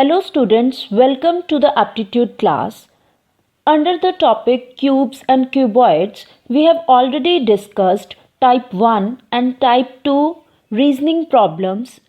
Hello students, welcome to the aptitude class. Under the topic cubes and cuboids, we have already discussed type 1 and type 2 reasoning problems.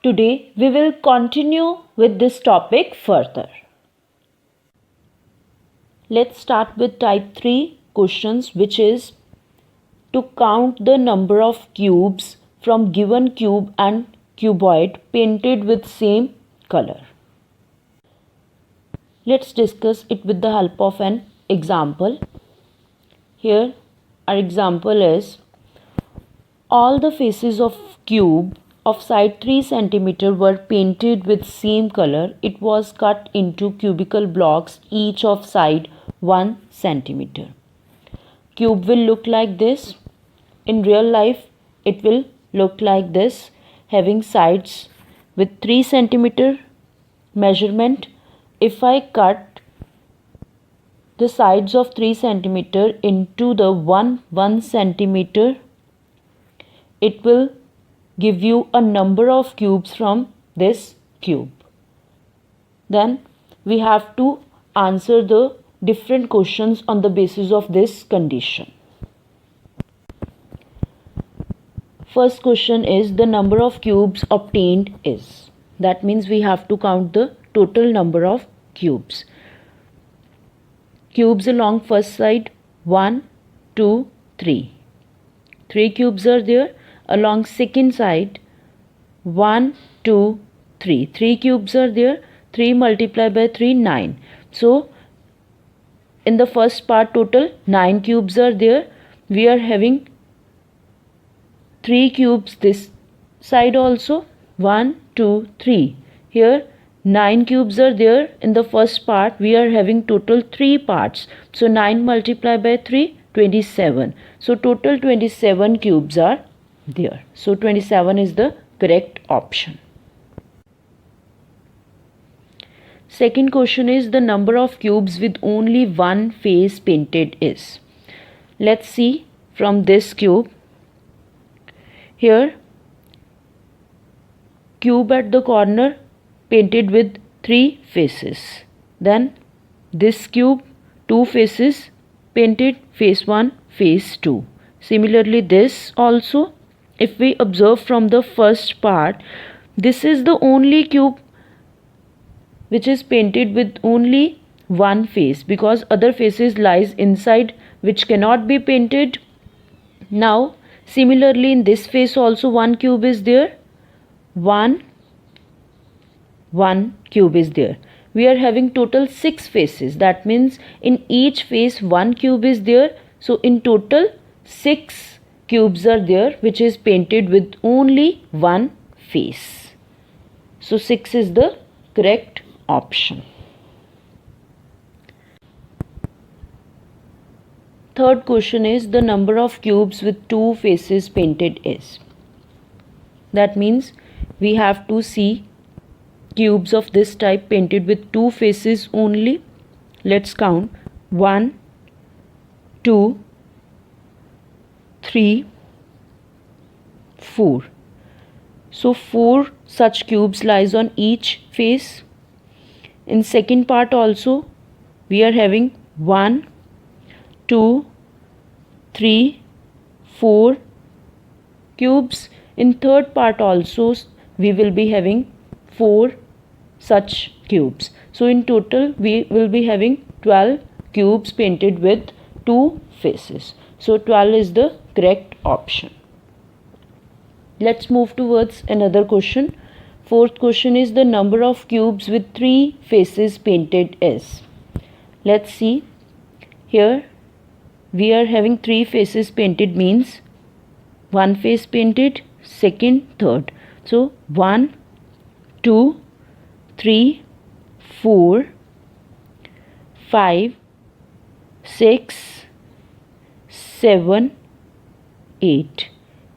Today we will continue with this topic further. Let's start with type 3 questions, which is to count the number of cubes from given cube and cuboid painted with same color. Let's discuss it with the help of an example. Here our example is all the faces of cube of side 3 cm were painted with same color. It was cut into cubical blocks each of side 1 cm. Cube will look like this. In real life it will look like this, having sides with 3 cm measurement. If I cut the sides of 3 cm into the 1 cm, it will give you a number of cubes from this cube. Then we have to answer the different questions on the basis of this condition. First question is the number of cubes obtained is. That means we have to count the total number of cubes. Cubes along first side 1, 2, 3. 3 cubes are there. Along second side 1, 2, 3. 3 cubes are there. 3 multiplied by 3, 9. So in the first part total 9 cubes are there. We are having 3 cubes this side also. 1, 2, 3. Here 9 cubes are there. In the first part we are having total 3 parts. So 9 multiplied by 3, 27. So total 27 cubes are there. So 27 is the correct option. Second question is the number of cubes with only one face painted is. Let's see from this cube. Here cube at the corner painted with 3 faces. Then this cube 2 faces painted, face 1, face 2. Similarly this also, if we observe from the first part, this is the only cube which is painted with only one face, because other faces lies inside which cannot be painted. Now similarly in this face also one cube is there. One cube is there. We are having total 6 faces. That means in each face one cube is there. So in total 6 cubes are there which is painted with only one face. So 6 is the correct option. Third question is the number of cubes with 2 faces painted is. That means we have to see cubes of this type painted with 2 faces only. Let's count 1, 2, 3, 4. So 4 such cubes lies on each face. In second part also we are having 1, 2, 3, 4 cubes. In third part also we will be having 4 such cubes. So in total we will be having 12 cubes painted with 2 faces. So 12 is the correct option. Let's move towards another question. Fourth question is the number of cubes with 3 faces painted is. Let's see. Here we are having 3 faces painted, means one face painted, second, third. So 1, 2, 3, 4, 5, 6, 7, 8.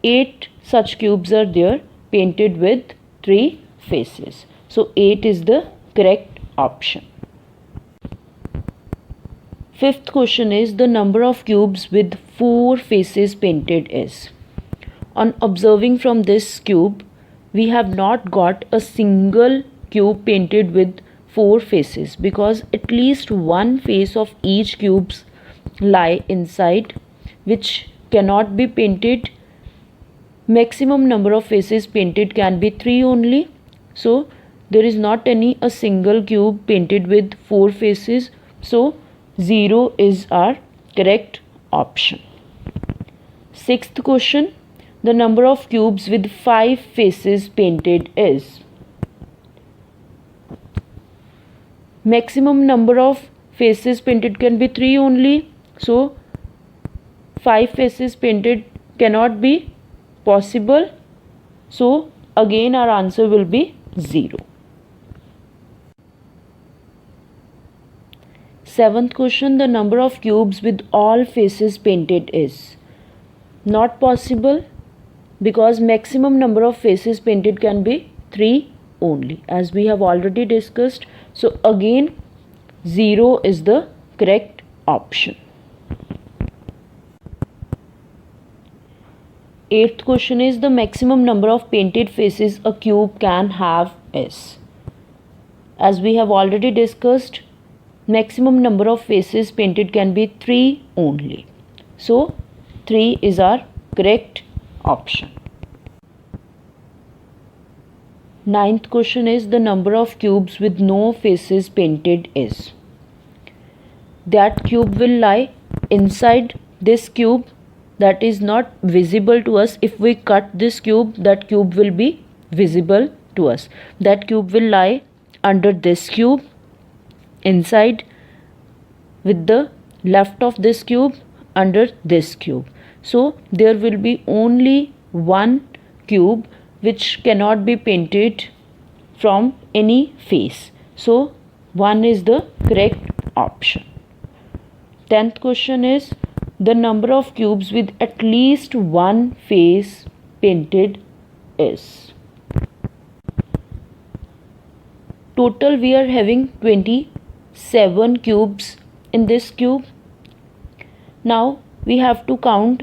8 such cubes are there painted with 3 faces. So 8 is the correct option. Fifth question is the number of cubes with 4 faces painted is. On observing from this cube, we have not got a single cube painted with 4 faces, because at least one face of each cubes lie inside, which cannot be painted. Maximum number of faces painted can be 3 only. So there is not any a single cube painted with 4 faces. So 0 is our correct option. Sixth question. The number of cubes with 5 faces painted is. Maximum number of faces painted can be 3 only. So 5 faces painted cannot be possible. So again our answer will be 0. Seventh question. The number of cubes with all faces painted is. Not possible, because maximum number of faces painted can be 3 only, as we have already discussed. So again 0 is the correct option. Eighth question is the maximum number of painted faces a cube can have is. As we have already discussed, maximum number of faces painted can be 3 only. So 3 is our correct option. Ninth question is the number of cubes with no faces painted is. That cube will lie inside this cube, that is not visible to us. If we cut this cube, that cube will be visible to us. That cube will lie under this cube, inside, with the left of this cube, under this cube. So there will be only one cube which cannot be painted from any face. So 1 is the correct option. 10th question is the number of cubes with at least one face painted is. Total we are having 27 cubes in this cube. Now we have to count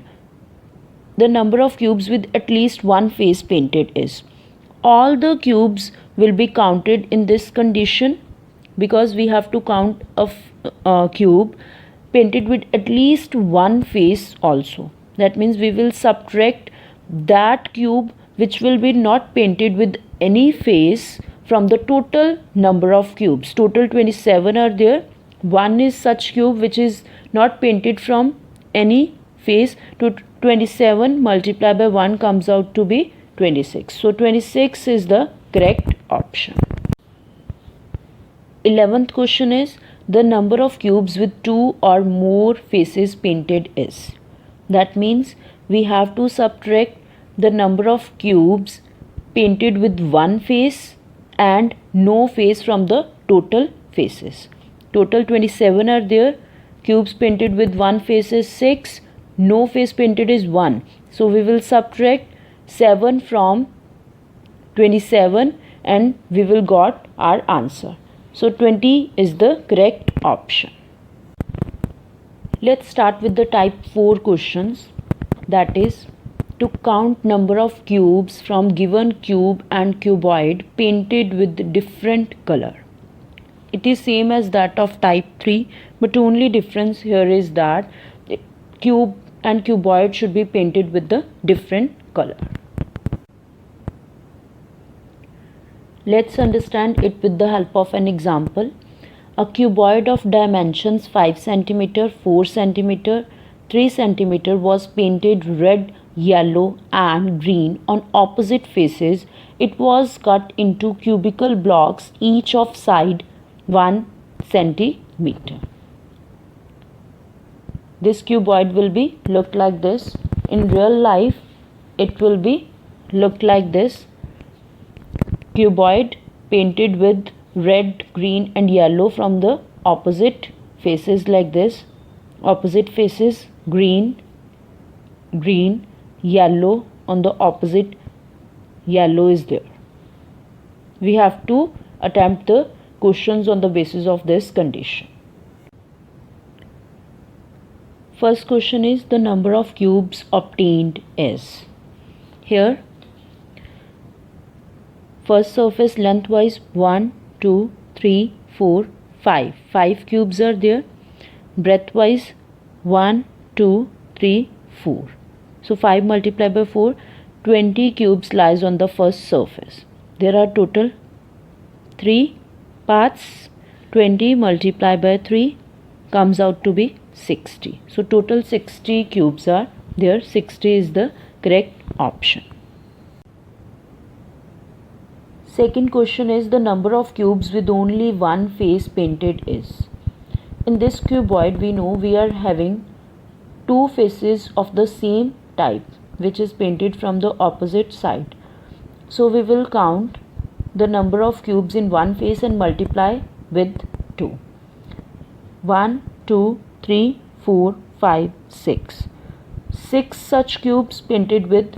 the number of cubes with at least one face painted is. All the cubes will be counted in this condition, because we have to count a cube painted with at least one face also. That means we will subtract that cube which will be not painted with any face from the total number of cubes. Total 27 are there. One is such cube which is not painted from any face. To 27 multiplied by 1 comes out to be 26. So 26 is the correct option. 11th question is the number of cubes with 2 or more faces painted is. That means we have to subtract the number of cubes painted with one face and no face from the total faces. Total 27 are there. Cubes painted with one face is 6. No face painted is 1. So we will subtract 7 from 27 and we will got our answer. So 20 is the correct option. Let's start with the type 4 questions. That is to count number of cubes from given cube and cuboid painted with different color. It is same as that of type 3, but only difference here is that cube and cuboid should be painted with the different color. Let's understand it with the help of an example. A cuboid of dimensions 5 cm, 4 cm, 3 cm was painted red, yellow and green on opposite faces. It was cut into cubical blocks, each of side 1 cm. This cuboid will be look like this. In real life, it will be look like this. Cuboid painted with red, green and yellow from the opposite faces like this. Opposite faces green, green, yellow on the opposite yellow is there. We have to attempt the questions on the basis of this condition. First question is the number of cubes obtained is. Here First surface lengthwise 1, 2, 3, 4, 5. 5 cubes are there. Breadthwise 1, 2, 3, 4. So 5 multiplied by 4, 20 cubes lies on the first surface. There are total 3 parts. 20 multiplied by 3 comes out to be 60. So total 60 cubes are there. 60 is the correct option. Second question is the number of cubes with only one face painted is. In this cuboid we know we are having two faces of the same type which is painted from the opposite side. So we will count the number of cubes in one face and multiply with 2. 1, 2, 3, 4, 5, 6. 6 such cubes painted with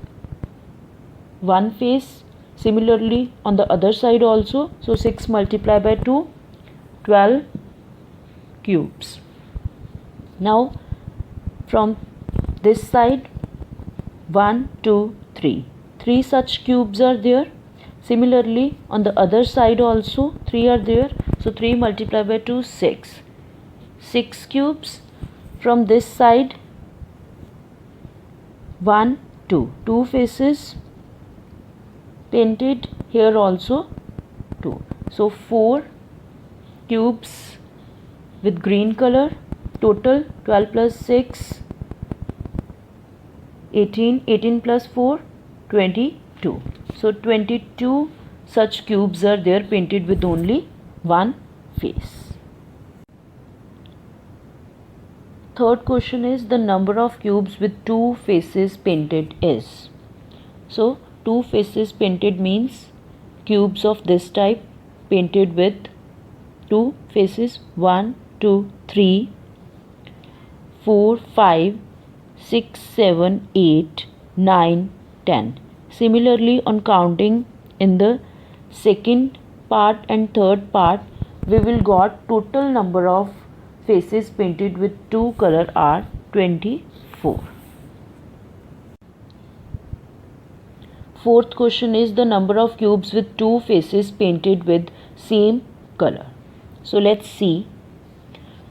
one face. Similarly on the other side also. So 6 multiplied by 2, 12 cubes. Now from this side 1, 2, 3. 3 such cubes are there. Similarly on the other side also 3 are there. So 3 multiplied by 2, 6. 6 cubes. From this side 1, 2. 2 faces painted, here also 2. So 4 cubes with green color. Total 12 plus 6, 18. 18 plus 4, 22. So 22 such cubes are there painted with only one face. Third question is the number of cubes with two faces painted is. So two faces painted means cubes of this type painted with two faces. 1, 2, 3, 4, 5, 6, 7, 8, 9, 10. Similarly on counting in the second part and third part we will got total number of faces painted with two color are 24. Fourth question is the number of cubes with two faces painted with same color. So let's see.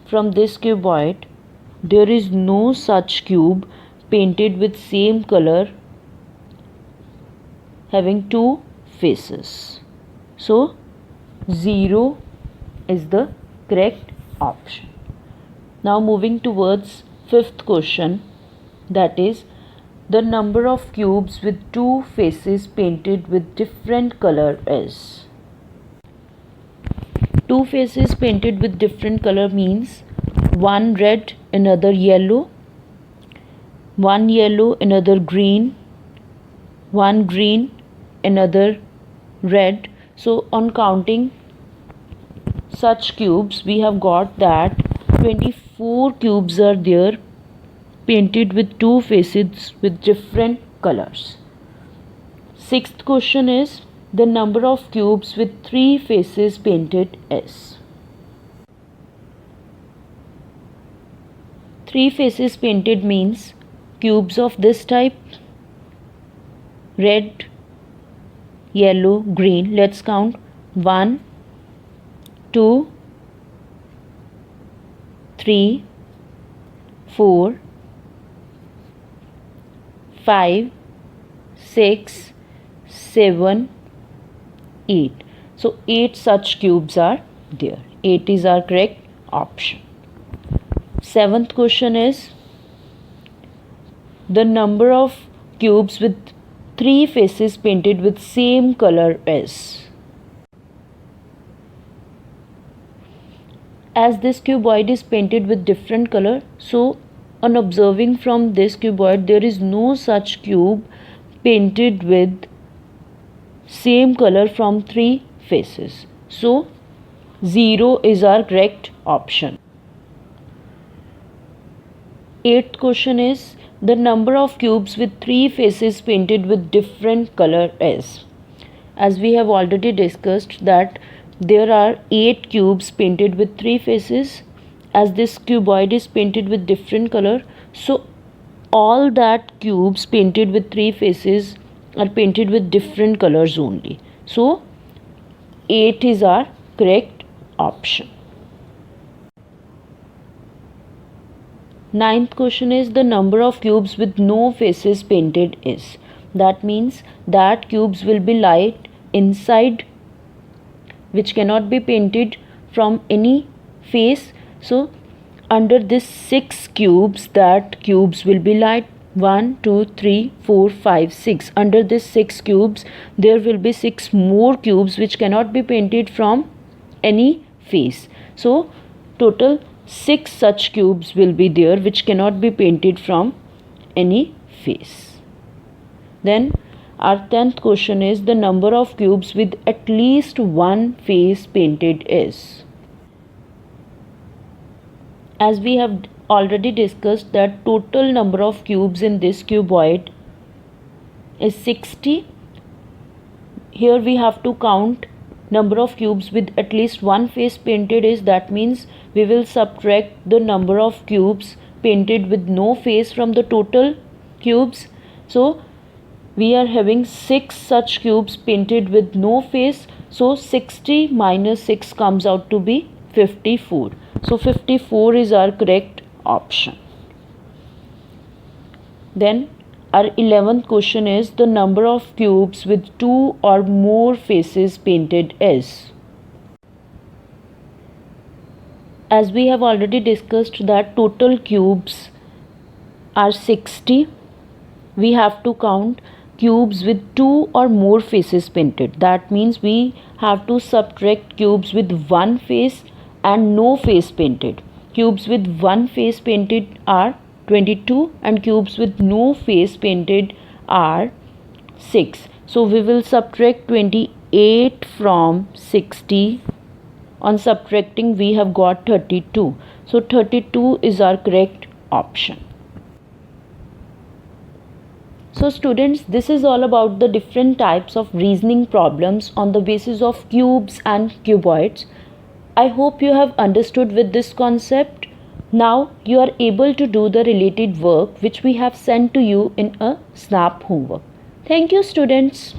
From this cuboid there is no such cube painted with same color having two faces. So 0 is the correct option. Now moving towards fifth question, that is the number of cubes with two faces painted with different color is. Two faces painted with different color means one red, another yellow, one yellow, another green, one green, another red. So on counting such cubes we have got that 24 cubes are there painted with two faces with different colors. Sixth question is the number of cubes with three faces painted is. Three faces painted means cubes of this type red, yellow, green. Let's count 1, 2, 3, 4, 5, 6, 7, 8. So 8 such cubes are there. 8 is our correct option. Seventh question is the number of cubes with three faces painted with same color is. As this cuboid is painted with different color, so on observing from this cuboid there is no such cube painted with same color from three faces. So 0 is our correct option. Eighth question is the number of cubes with three faces painted with different color is. As we have already discussed that there are 8 cubes painted with three faces. As this cuboid is painted with different color, so all that cubes painted with three faces are painted with different colors only. So 8 is our correct option. Ninth question is the number of cubes with no faces painted is. That means that cubes will be light inside which cannot be painted from any face. So under this 6 cubes, that cubes will be light 1, 2, 3, 4, 5, 6. Under this 6 cubes, there will be 6 more cubes which cannot be painted from any face. So total 6 such cubes will be there which cannot be painted from any face. Then our 10th question is the number of cubes with at least one face painted is. As we have already discussed that total number of cubes in this cuboid is 60. Here we have to count number of cubes with at least one face painted is. That means we will subtract the number of cubes painted with no face from the total cubes. So we are having 6 such cubes painted with no face. So 60 minus 6 comes out to be 54. So 54 is our correct option. Then our 11th question is the number of cubes with 2 or more faces painted is. As we have already discussed that total cubes are 60. We have to count cubes with 2 or more faces painted. That means we have to subtract cubes with one face and no face painted. Cubes with one face painted are 22 and cubes with no face painted are 6. So we will subtract 28 from 60. On subtracting we have got 32. So 32 is our correct option. So students, this is all about the different types of reasoning problems on the basis of cubes and cuboids. I hope you have understood with this concept. Now you are able to do the related work which we have sent to you in a Snap homework. Thank you students.